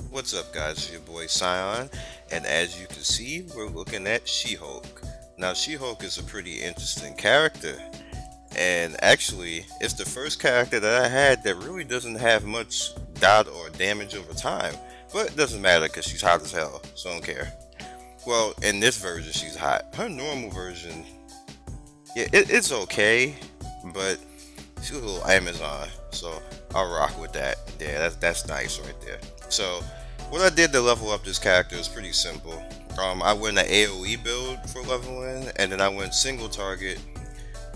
What's up guys, it's your boy Scion, and as you can see, we're looking at She-Hulk. Now She-Hulk is a pretty interesting character, and actually it's the first character that I had that really doesn't have much dot or damage over time, but it doesn't matter because she's hot as hell, so I don't care. Well, in this version she's hot. Her normal version, yeah, it's okay, but she's a little Amazon, so I'll rock with that. Yeah, that's nice right there. So what I did to level up this character is pretty simple. I went an AoE build for leveling, and then I went single target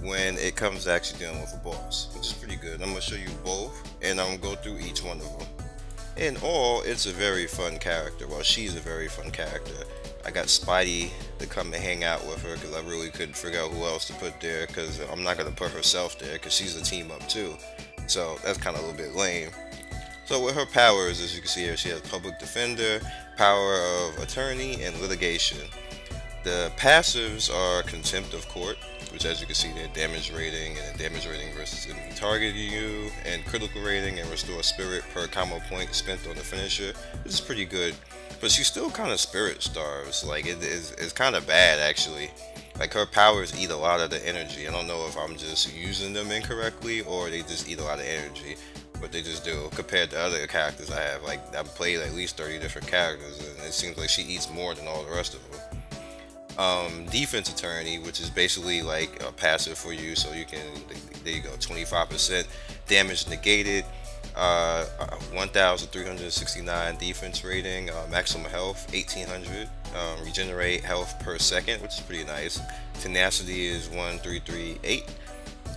when it comes to actually dealing with a boss, which is pretty good. I'm going to show you both, and I'm going to go through each one of them. In all, it's a very fun character. Well, she's a very fun character. I got Spidey to come and hang out with her because I really couldn't figure out who else to put there, because I'm not going to put herself there because she's a team up too. So that's kind of a little bit lame. So with her powers, as you can see here, she has Public Defender, Power of Attorney, and Litigation. The passives are Contempt of Court, which as you can see they're damage rating, and damage rating versus enemy targeting you, and critical rating and restore spirit per combo point spent on the finisher. This is pretty good, but she's still kind of spirit starves. Like it's kind of bad actually. Like her powers eat a lot of the energy. I don't know if I'm just using them incorrectly or they just eat a lot of energy. But they just do compared to other characters I have. Like I've played at least 30 different characters, and it seems like she eats more than all the rest of them. Defense Attorney, which is basically like a passive for you, so you can, there you go, 25% damage negated, 1369 defense rating, maximum health 1800, regenerate health per second, which is pretty nice. Tenacity is 1338.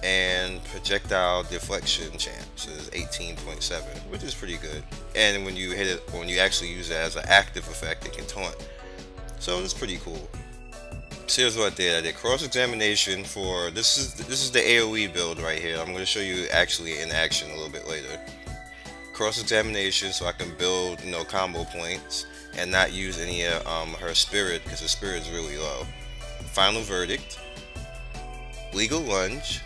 And projectile deflection chance is 18.7, which is pretty good. And when you hit it, when you actually use it as an active effect, it can taunt. So it's pretty cool. So here's what I did. I did cross-examination for this is the AoE build right here. I'm going to show you actually in action a little bit later. Cross-examination so I can build, you know, combo points and not use any of her spirit because her spirit is really low. Final verdict, legal lunge,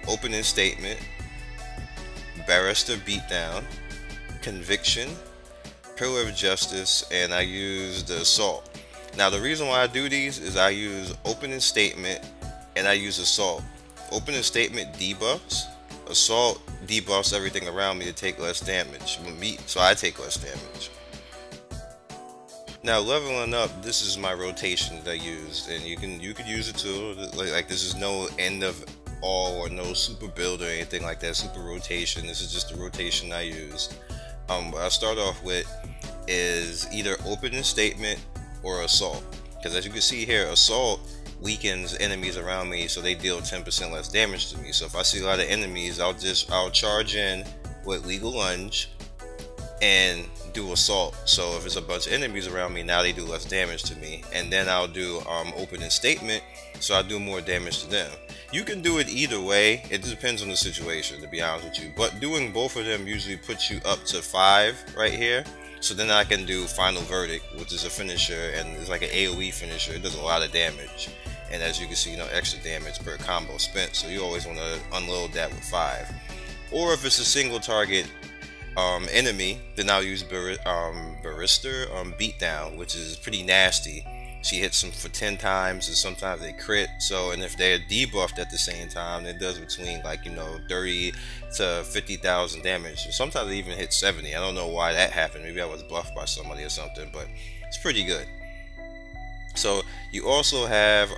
opening statement, barrister beatdown, conviction, pillar of justice, and I use the assault. Now the reason why I do these is I use opening statement and I use assault. Opening statement debuffs, assault debuffs everything around me to take less damage, so I take less damage. Now leveling up, this is my rotation that I used, and you could use it too. Like this is no end of all or no super build or anything like that. Super rotation. This is just the rotation I used. What I start off with is either opening statement or assault, because as you can see here, assault weakens enemies around me, so they deal 10% less damage to me. So if I see a lot of enemies, I'll charge in with legal lunge and do assault. So if it's a bunch of enemies around me, now they do less damage to me, and then I'll do opening statement, so I do more damage to them. You can do it either way. It depends on the situation, to be honest with you, but doing both of them usually puts you up to 5 right here. So then I can do final verdict, which is a finisher, and it's like an AoE finisher. It does a lot of damage, and as you can see, you know, extra damage per combo spent, so you always want to unload that with 5. Or if it's a single target enemy, then I'll use barrister beatdown, which is pretty nasty. She hits them for 10 times, and sometimes they crit. So, and if they're debuffed at the same time, it does between, like, you know, 30 to 50,000 damage. Or sometimes it even hit 70. I don't know why that happened. Maybe I was buffed by somebody or something, but it's pretty good. So you also have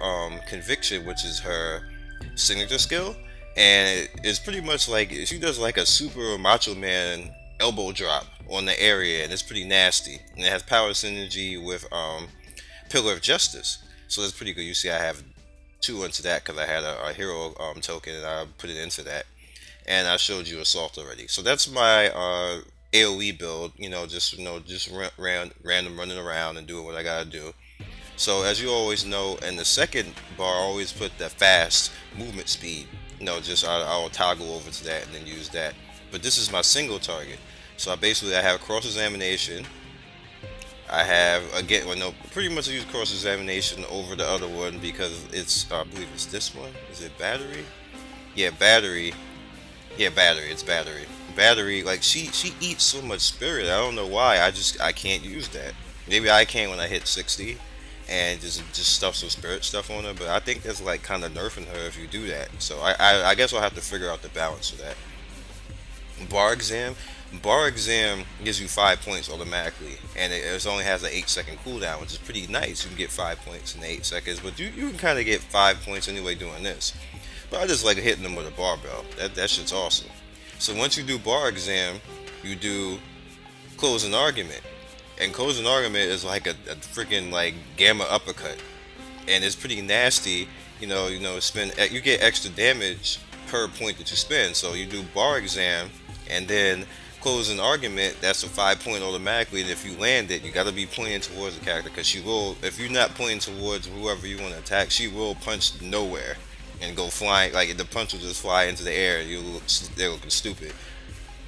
conviction, which is her signature skill, and it's pretty much like she does like a super Macho Man elbow drop on the area, and it's pretty nasty. And it has power synergy with Pillar of Justice, so that's pretty good. You see I have 2 into that because I had a hero token, and I put it into that, and I showed you assault already. So that's my AoE build, just random running around and doing what I gotta do. So as you always know, in the second bar I always put the fast movement speed, I'll toggle over to that and then use that. But this is my single target, so I have cross-examination, I have again, well, no, pretty much use cross examination over the other one because it's I believe it's this one. Is it battery? Yeah, battery. Yeah, battery. It's battery. Battery. Like she eats so much spirit. I don't know why. I can't use that. Maybe I can when I hit 60, and just stuff some spirit stuff on her. But I think that's like kind of nerfing her if you do that. So I guess I'll have to figure out the balance of that. Bar exam. Bar exam gives you 5 points automatically, and it only has an 8 second cooldown, which is pretty nice. You can get 5 points in 8 seconds, but you can kind of get 5 points anyway doing this. But I just like hitting them with a barbell. That shit's awesome. So once you do bar exam, you do closing argument, and closing argument is like a freaking like gamma uppercut, and it's pretty nasty. You get extra damage per point that you spend. So you do bar exam, and then closing argument, that's a 5 point automatically, and if you land it, you got to be pointing towards the character, because she will, if you're not pointing towards whoever you want to attack, she will punch nowhere and go flying. Like the punch will just fly into the air. They're looking stupid.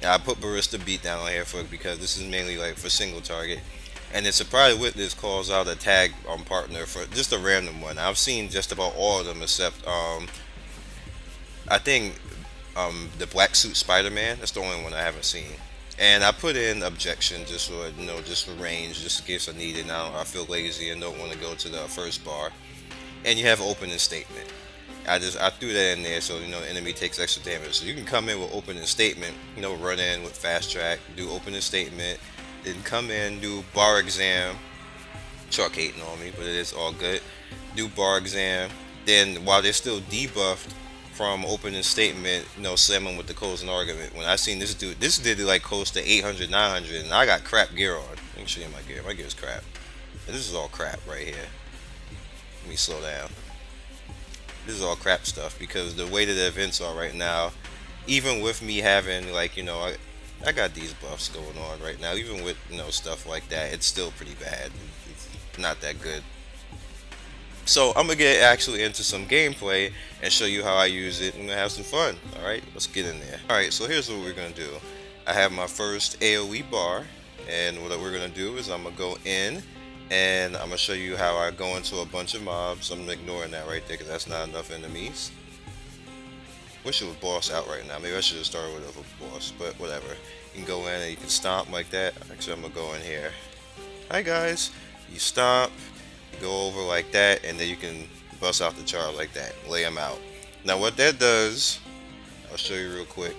Now, I put Barista Beat down on here because this is mainly like for single target, and then Surprise Witness calls out a tag partner for just a random one. I've seen just about all of them except I think the black suit Spider-Man. That's the only one I haven't seen. And I put in objection just for just for range, just in case I need it. Now I feel lazy and don't want to go to the first bar. And you have opening statement. I threw that in there so the enemy takes extra damage. So you can come in with opening statement, run in with fast track, do opening statement, then come in, do bar exam. Chuck hating on me, but it is all good. Do bar exam. Then while they're still debuffed from opening statement, slam them with the closing argument. When I seen this did like close to 800, 900, and I got crap gear on. Let me show you my gear. My gear is crap. And this is all crap right here. Let me slow down. This is all crap stuff because the way that the events are right now, even with me having like I got these buffs going on right now, even with stuff like that, it's still pretty bad. It's not that good. So I'm gonna get actually into some gameplay and show you how I use it and have some fun. Alright, let's get in there. Alright, so here's what we're gonna do. I have my first AoE bar, and what we're gonna do is I'm gonna go in and I'm gonna show you how I go into a bunch of mobs. I'm ignoring that right there because that's not enough enemies. Wish it was boss out right now. Maybe I should have started with a boss, but whatever. You can go in and you can stomp like that. Actually, I'm gonna go in here. Hi guys. You stomp. Go over like that, and then you can bust out the char like that, lay them out. Now what that does, I'll show you real quick.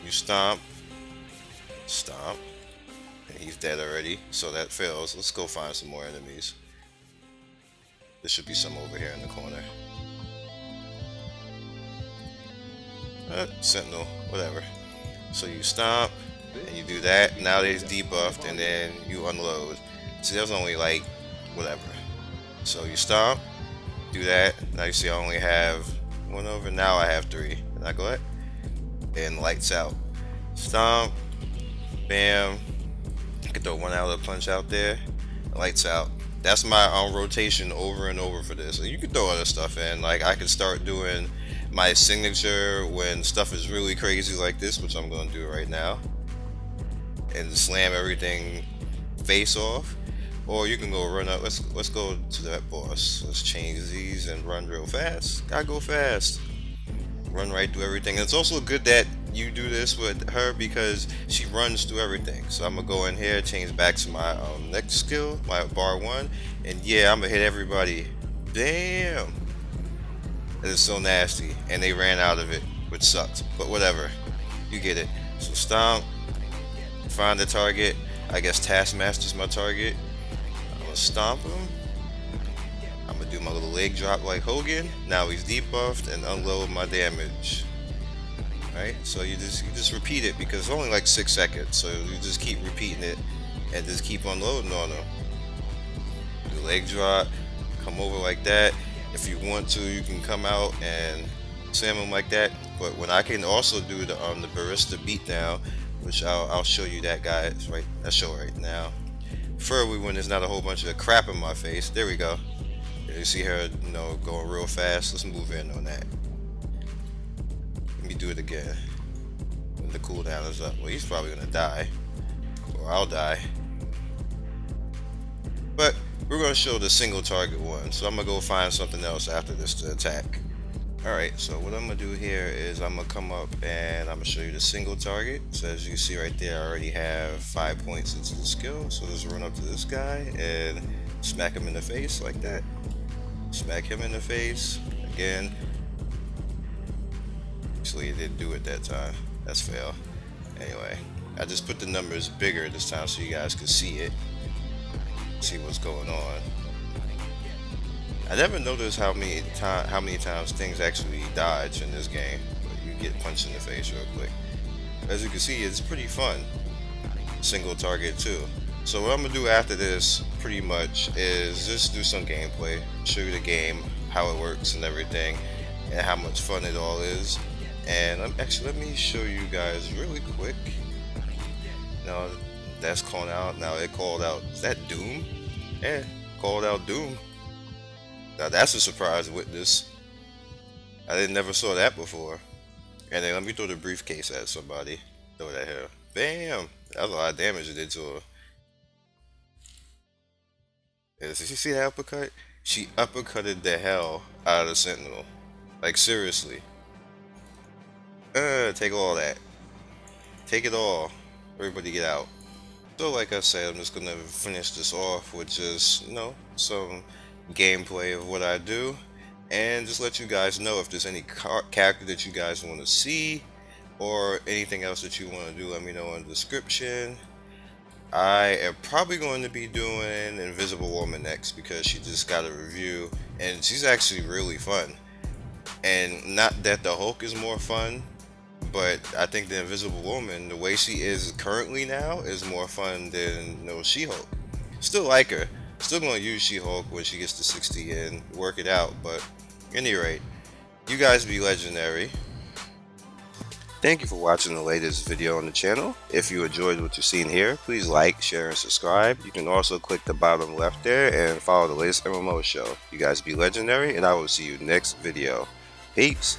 You stomp, and he's dead already, so that fails. Let's go find some more enemies. There should be some over here in the corner. Sentinel, whatever. So you stomp, and you do that. Now they're debuffed, and then you unload. See, there's only like whatever. So you stomp, do that. Now you see I only have one over. Now I have three. And I go ahead and lights out. Stomp, bam. I can throw one out of the punch out there. Lights out. That's my rotation over and over for this. And you can throw other stuff in. Like I can start doing my signature when stuff is really crazy like this, which I'm going to do right now, and slam everything face off. Or you can go run up. Let's go to that boss. Let's change these and run real fast. Gotta go fast. Run right through everything. And it's also good that you do this with her because she runs through everything. So I'm gonna go in here, change back to my next skill, my bar 1, and yeah, I'm gonna hit everybody. Damn, that is so nasty. And they ran out of it, which sucks. But whatever, you get it. So stomp, find the target. I guess Taskmaster's my target. Stomp him. I'm gonna do my little leg drop like Hogan. Now he's debuffed and unload my damage. Right? So you just repeat it because it's only like 6 seconds. So you just keep repeating it and just keep unloading on him. Do leg drop, come over like that. If you want to, you can come out and slam him like that. But when I can also do the Barista Beatdown, which I'll show you that, guys. Right? I'll show right now. Preferably when there's not a whole bunch of crap in my face. There we go. You see her, going real fast. Let's move in on that. Let me do it again. When the cooldown is up. Well, he's probably gonna die, or I'll die. But we're going to show the single target one, so I'm going to go find something else after this to attack. Alright, so what I'm going to do here is I'm going to come up and I'm going to show you the single target. So as you can see right there, I already have 5 points into the skill. So let's run up to this guy and smack him in the face like that. Smack him in the face. Again. Actually, it didn't do it that time. That's fail. Anyway, I just put the numbers bigger this time so you guys can see it. See what's going on. I never noticed how many times things actually dodge in this game. But you get punched in the face real quick. As you can see, it's pretty fun. Single target too. So what I'm gonna do after this, pretty much, is just do some gameplay, show you the game, how it works and everything, and how much fun it all is. And actually, let me show you guys really quick. Now that's calling out. Now it called out. Is that Doom? Yeah, called out Doom. Now that's a surprise witness. I never saw that before. And then let me throw the briefcase at somebody. Throw that here. Bam! That was a lot of damage it did to her. Did you see that uppercut? She uppercutted the hell out of the Sentinel. Like seriously. Take all that. Take it all. Everybody get out. So like I said, I'm just gonna finish this off with just, you know, some gameplay of what I do, and just let you guys know if there's any character that you guys want to see or anything else that you want to do. Let me know in the description. I am probably going to be doing Invisible Woman next because she just got a review and she's actually really fun. And not that the Hulk is more fun, but I think the Invisible Woman, the way she is currently now, is more fun than She-Hulk. Still like her. Still gonna use She-Hulk when she gets to 60 and work it out, but at any rate, you guys be legendary. Thank you for watching the latest video on the channel. If you enjoyed what you've seen here, please like, share, and subscribe. You can also click the bottom left there and follow the latest MMO show. You guys be legendary, and I will see you next video. Peace.